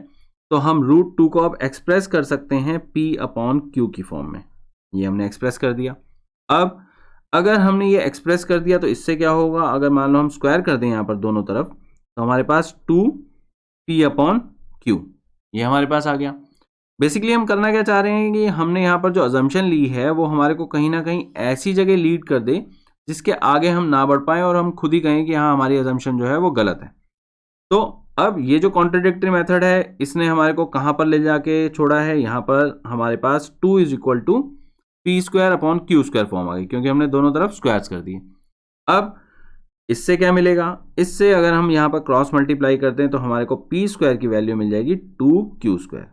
तो हम √2 को अब एक्सप्रेस कर सकते हैं P/Q की फॉर्म में। ये हमने एक्सप्रेस कर दिया। अब अगर हमने ये एक्सप्रेस कर दिया तो इससे क्या होगा, अगर मान लो हम स्क्वायर कर दें यहाँ पर दोनों तरफ तो हमारे पास 2P/Q ये हमारे पास आ गया। बेसिकली हम करना क्या चाह रहे हैं कि हमने यहाँ पर जो अजम्पशन ली है वो हमारे को कहीं ना कहीं ऐसी जगह लीड कर दे जिसके आगे हम ना बढ़ पाए और हम खुद ही कहें कि हाँ हमारी अजम्पशन जो है वो गलत है। तो अब ये जो कॉन्ट्रडिक्टरी मेथड है इसने हमारे को कहाँ पर ले जाके छोड़ा है, यहाँ पर हमारे पास 2 = P²/Q² फॉर्म आ गई, क्योंकि हमने दोनों तरफ स्क्वायर्स कर दिए। अब इससे क्या मिलेगा, इससे अगर हम यहाँ पर क्रॉस मल्टीप्लाई करते हैं तो हमारे को P² की वैल्यू मिल जाएगी 2Q²।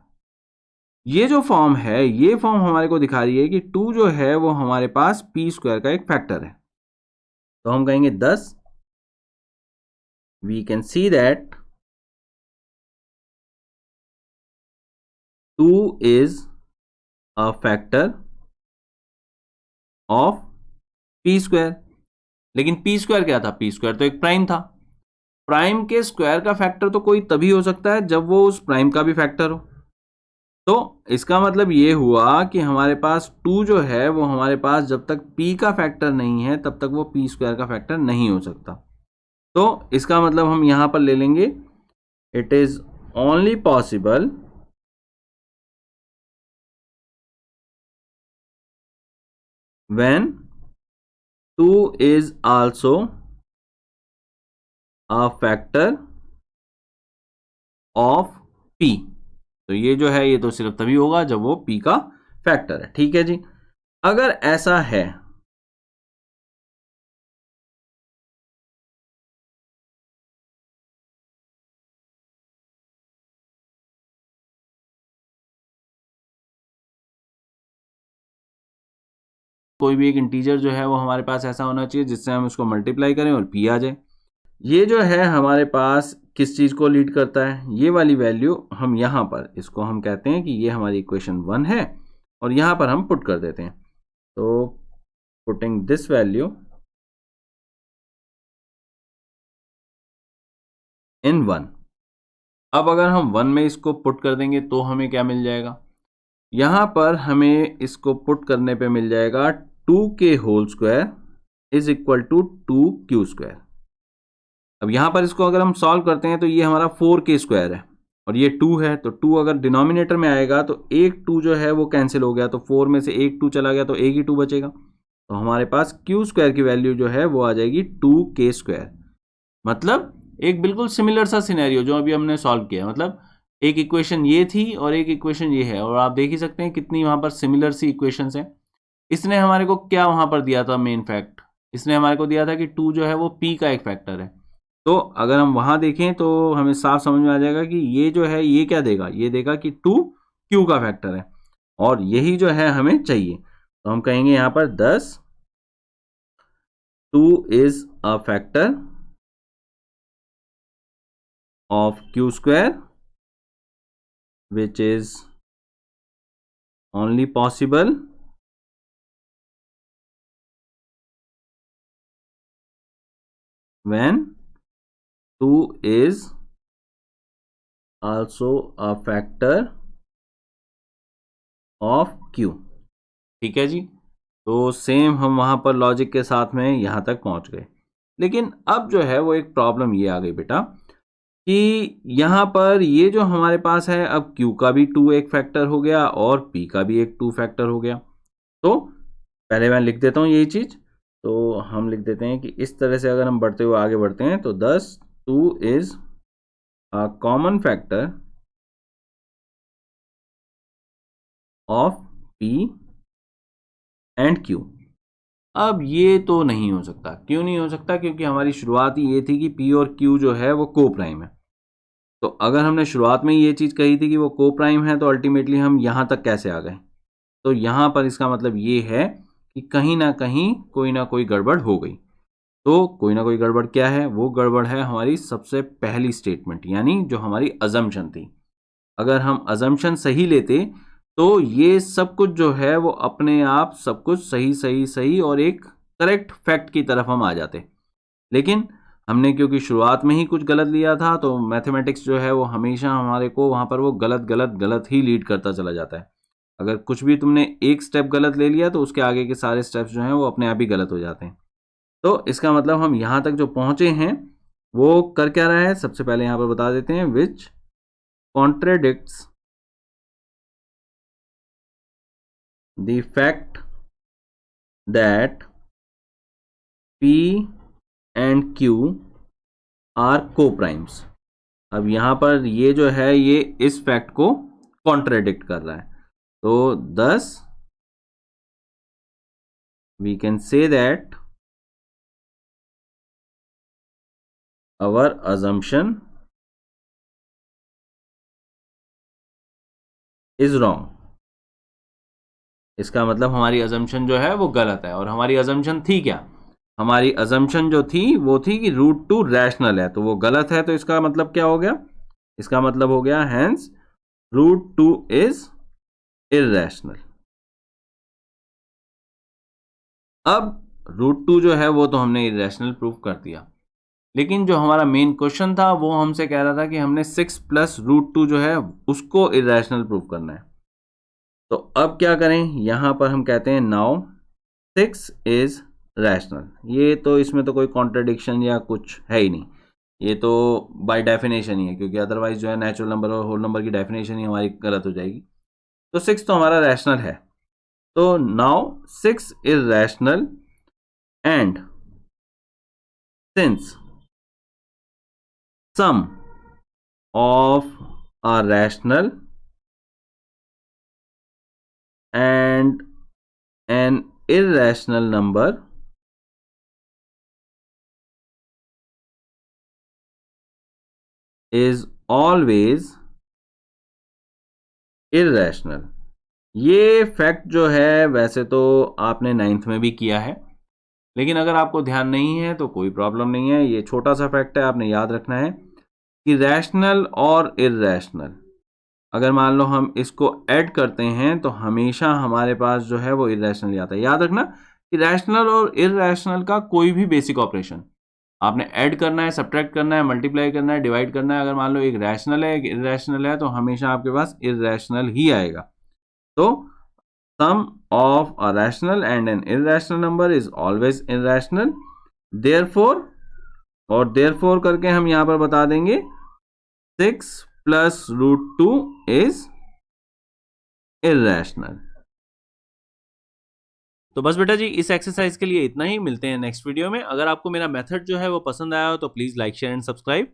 ये जो फॉर्म है ये फॉर्म हमारे को दिखा रही है कि 2 जो है वो हमारे पास P² का एक फैक्टर है। तो हम कहेंगे thus we can see that 2 is a factor of P²। लेकिन P² क्या था? P² तो एक प्राइम था। प्राइम के स्क्वायर का फैक्टर तो कोई तभी हो सकता है जब वो उस प्राइम का भी फैक्टर हो। तो इसका मतलब ये हुआ कि हमारे पास 2 जो है वो हमारे पास जब तक P का फैक्टर नहीं है तब तक वो P² का फैक्टर नहीं हो सकता। तो इसका मतलब हम यहां पर ले लेंगे it is only possible when 2 is also a factor of P। तो ये जो है ये तो सिर्फ तभी होगा जब वो P का फैक्टर है। ठीक है जी, अगर ऐसा है कोई भी एक इंटीजर जो है वो हमारे पास ऐसा होना चाहिए जिससे हम इसको मल्टीप्लाई करें और P आ जाए। ये जो है हमारे पास किस चीज को लीड करता है, ये वाली वैल्यू हम यहां पर इसको हम कहते हैं कि ये हमारी इक्वेशन 1 है और यहां पर हम पुट कर देते हैं। तो पुटिंग दिस वैल्यू इन 1। अब अगर हम 1 में इसको पुट कर देंगे तो हमें क्या मिल जाएगा, यहां पर हमें इसको पुट करने पे मिल जाएगा 2k² is equal to 2Q²। अब यहां पर इसको अगर हम सॉल्व करते हैं तो ये हमारा 4k² है और ये 2 है, तो 2 अगर डिनोमिनेटर में आएगा तो एक 2 जो है वो कैंसिल हो गया, तो 4 में से एक 2 चला गया तो एक ही 2 बचेगा। तो हमारे पास Q² की वैल्यू जो है वो आ जाएगी 2k²। मतलब एक बिल्कुल सिमिलर सा सिनेरियो जो अभी हमने सॉल्व किया, मतलब एक इक्वेशन ये थी और एक इक्वेशन ये है, और आप देख ही सकते हैं कितनी वहां पर सिमिलर सी इक्वेशंस हैं। इसने हमारे को क्या वहां पर दिया था, मेन फैक्ट इसने हमारे को दिया था कि 2 जो है वो p का एक फैक्टर है। तो अगर हम वहां देखें तो हमें साफ समझ में आ जाएगा कि ये जो है ये क्या देगा, ये देगा कि 2 q का फैक्टर है, और यही जो है हमें चाहिए। तो हम कहेंगे यहां पर 10 2 is a factor of q square which is only possible when 2 is also a factor of q। ठीक है जी, तो सेम हम वहां पर लॉजिक के साथ में यहां तक पहुंच गए। लेकिन अब जो है वो एक प्रॉब्लम ये आ गई बेटा कि यहां पर ये जो हमारे पास है, अब q का भी 2 एक फैक्टर हो गया और p का भी एक 2 फैक्टर हो गया। तो पहले मैं लिख देता हूं यही चीज। तो हम लिख देते हैं कि इस तरह से अगर हम बढ़ते हुए आगे बढ़ते हैं तो 10 2 is a common factor of p and q। अब ये तो नहीं हो सकता। क्यों नहीं हो सकता? क्योंकि हमारी शुरुआत ही ये थी कि p और q जो है वो को प्राइम है। तो अगर हमने शुरुआत में ये चीज कही थी कि वो को प्राइम है, तो अल्टीमेटली हम यहां तक कैसे आ गए? तो यहां पर इसका मतलब ये है कि कहीं ना कोई गड़बड़ हो गई। तो कोई ना कोई गड़बड़ क्या है? वो गड़बड़ है हमारी सबसे पहली स्टेटमेंट, यानी जो हमारी अजम्पशन थी। अगर हम अजम्पशन सही लेते तो ये सब कुछ जो है वो अपने आप सब कुछ सही सही सही और एक करेक्ट फैक्ट की तरफ हम आ जाते। लेकिन हमने क्योंकि शुरुआत में ही कुछ गलत लिया था, तो मैथमेटिक्स जो है वो हमेशा हमारे को वहां पर वो गलत गलत गलत ही लीड करता चला जाता है। अगर कुछ भी तुमने एक स्टेप गलत ले लिया तो उसके आगे के सारे स्टेप्स जो हैं वो अपने आप ही गलत हो जाते हैं। तो इसका मतलब हम यहां तक जो पहुंचे हैं वो कर क्या रहा है, सबसे पहले यहां पर बता देते हैं, which contradicts the fact that p and q are को प्राइम्स। अब यहां पर ये जो है ये इस फैक्ट को कॉन्ट्रेडिक्ट कर रहा है। तो 10 we can say that our assumption is wrong. इसका मतलब हमारी अजम्पशन जो है वो गलत है। और हमारी अजम्पशन थी क्या? हमारी अजम्पशन जो थी वो थी कि √2 रैशनल है, तो वो गलत है। तो इसका मतलब क्या हो गया? इसका मतलब हो गया हेंस √2 इज इर्रेशनल। अब √2 जो है वो तो हमने इर्रेशनल प्रूफ कर दिया, लेकिन जो हमारा मेन क्वेश्चन था वो हमसे कह रहा था कि हमने 6 प्लस √2 जो है उसको इर्रेशनल प्रूफ करना है। तो अब क्या करें? यहां पर हम कहते हैं नाउ 6 इज रैशनल। ये तो इसमें तो कोई कॉन्ट्रडिक्शन या कुछ है ही नहीं, ये तो बाय डेफिनेशन ही है, क्योंकि अदरवाइज जो है नेचुरल नंबर और होल नंबर की डेफिनेशन ही हमारी गलत हो जाएगी। तो 6 तो हमारा रैशनल है। तो now 6 is rational and since sum of a rational and an irrational number is always irrational। ये फैक्ट जो है वैसे तो आपने 9th में भी किया है, लेकिन अगर आपको ध्यान नहीं है तो कोई प्रॉब्लम नहीं है। ये छोटा सा फैक्ट है, आपने याद रखना है कि रैशनल और इर्रेशनल, अगर मान लो हम इसको ऐड करते हैं तो हमेशा हमारे पास जो है वो इर्रेशनल आता है। याद रखना कि रैशनल और इर्रेशनल का कोई भी बेसिक ऑपरेशन आपने ऐड करना है, सब्ट्रैक्ट करना है, मल्टीप्लाई करना है, डिवाइड करना है, अगर मान लो एक रैशनल है एक इर्रेशनल है, तो हमेशा आपके पास इर्रेशनल ही आएगा। तो sum of a rational and an irrational number is always irrational. Therefore, और देयरफॉर करके हम यहां पर बता देंगे 6 प्लस √2 इज इर्रेशनल। तो बस बेटा जी, इस एक्सरसाइज के लिए इतना ही। मिलते हैं नेक्स्ट वीडियो में। अगर आपको मेरा मेथड जो है वो पसंद आया हो तो please like share and subscribe.